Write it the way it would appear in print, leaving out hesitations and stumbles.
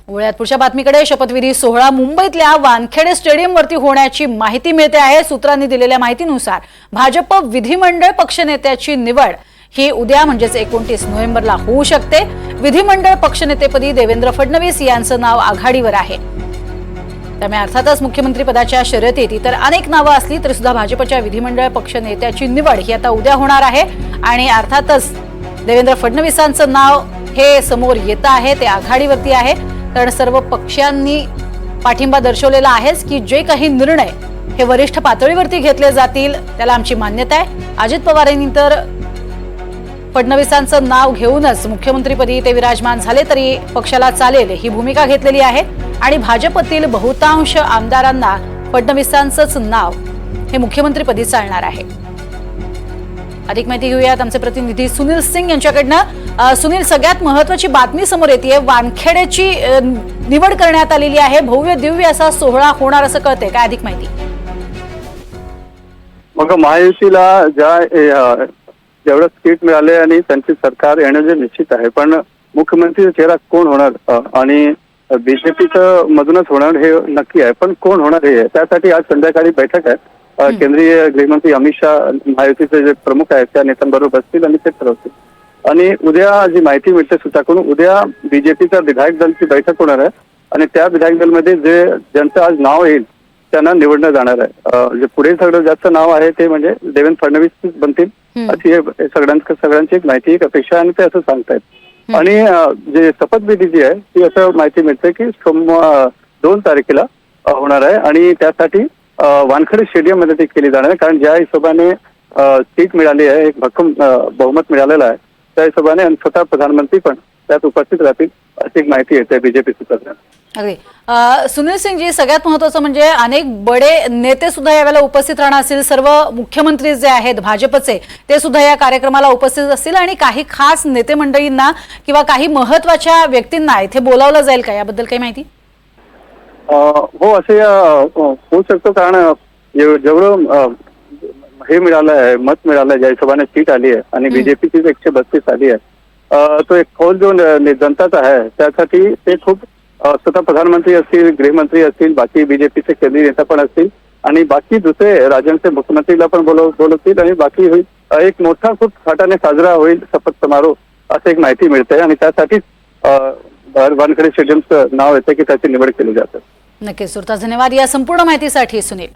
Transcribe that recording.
वळ्यात पुढच्या बातमीकडे शपथविधी सोहळा मुंबईतल्या वानखेडे स्टेडियमवरती होण्याची माहिती मिळते आहे। सूत्रांनी दिलेल्या माहितीनुसार भाजप विधिमंडळ पक्षनेत्याची निवड ही उद्या म्हणजेच 29 नोव्हेंबरला होऊ शकते। विधिमंडळ पक्षनेतेपदी देवेंद्र फडणवीस यांचं नाव आघाडीवर आहे। त्यामुळे अर्थातच मुख्यमंत्री पदाच्या शर्यतीत इतर अनेक नावं असली तरी सुद्धा भाजपच्या विधिमंडळ पक्षनेत्याची निवड ही आता उद्या होणार आहे आणि अर्थातच देवेंद्र फडणवीसांचं नाव हे समोर येत आहे, ते आघाडीवरती आहे। कारण सर्व पक्षांनी पाठिंबा दर्शवलेला आहेच की जे काही निर्णय हे वरिष्ठ पातळीवरती घेतले जातील त्याला आमची मान्यता आहे। अजित पवार यांनी तर फडणवीसांचं नाव घेऊनच मुख्यमंत्रीपदी ते विराजमान झाले तरी पक्षाला चालेल ही भूमिका घेतलेली आहे आणि भाजपतील बहुतांश आमदारांना फडणवीसांचंच नाव हे मुख्यमंत्रीपदी चालणार आहे। अधिक माहिती घेऊयात आमचे प्रतिनिधी सुनील सिंग यांच्याकडनं। सुनील, सगळ्यात महत्त्वाची बातमी समोर येते, वानखेडेची निवड करण्यात आलेली आहे। भव्य दिव्य असा सोहळा होणार असं कळतंय, काय अधिक माहिती? मग महायुतीला जेवढं सीट मिळाले आणि त्यांची सरकार येण्याचे निश्चित आहे, पण मुख्यमंत्री चेहरा कोण होणार आणि बीजेपीचं मधूनच होणार हे नक्की आहे, पण कोण होणार हे त्यासाठी आज संध्याकाळी बैठक आहे। केंद्रीय गृहमंत्री अमित शाह महायुतीचे जे प्रमुख आहेत त्या नेत्यांबरोबर बसतील आणि ते ठरवतील। आणि उद्या जी माहिती मिळते सूत्राकडून, उद्या बीजेपीचा विधायक दलची बैठक होणार आहे आणि त्या विधायक दलमध्ये ज्यांचं आज नाव येईल त्यांना निवडलं जाणार आहे। जे पुढे सगळं जास्त नाव आहे ते म्हणजे देवेंद्र फडणवीस बनतील अशी सगळ्यांची एक माहिती, एक अपेक्षा आणि ते असं सांगतायत। आणि जे शपथविधी जी आहे ती असं माहिती मिळते की 2 तारखेला होणार आहे आणि त्यासाठी वानखेडे स्टेडियम मध्ये ती केली जाणार आहे। कारण ज्या हिशोबाने सीट मिळाली आहे, एक भक्कम बहुमत मिळालेलं आहे, त्या हिशोबाने स्वतः प्रधानमंत्री पण त्यात उपस्थित राहतील अशी एक माहिती येते बीजेपी सूत्रांना। अगदी सुनील सिंग जी, सगळ्यात महत्त्वाचं म्हणजे अनेक बडे नेते सुद्धा यावेळेला उपस्थित राहणार असतील। सर्व मुख्यमंत्री जे आहेत भाजपचे ते सुद्धा या कार्यक्रमाला उपस्थित असतील आणि काही खास नेते मंडळींना किंवा काही महत्त्वाच्या व्यक्तींना इथे बोलावलं जाईल का, याबद्दल काही माहिती? हो, असे होऊ शकतो, कारण जेवढं हे मिळालं आहे, मत मिळालं आहे, ज्या हिशोबाने सीट आली आहे आणि बीजेपीची 132 आली आहे, तो एक कौल जो जनताचा आहे त्यासाठी ते खूप स्वतः प्रधानमंत्री असतील, गृहमंत्री असतील, बाकी बीजेपीचे केंद्रीय नेता पण असतील आणि बाकी दुसरे राज्यांचे मुख्यमंत्रीला पण बोलवतील आणि बाकी होईल एक मोठा खूप थाटाने साजरा होईल शपथ समारोह असं एक माहिती मिळते आणि त्यासाठीच वानखेडे स्टेडियमचं नाव येतं की त्याची निवड केली जाते। नक्कीच सुरता, धन्यवाद या संपूर्ण माहितीसाठी सुनील।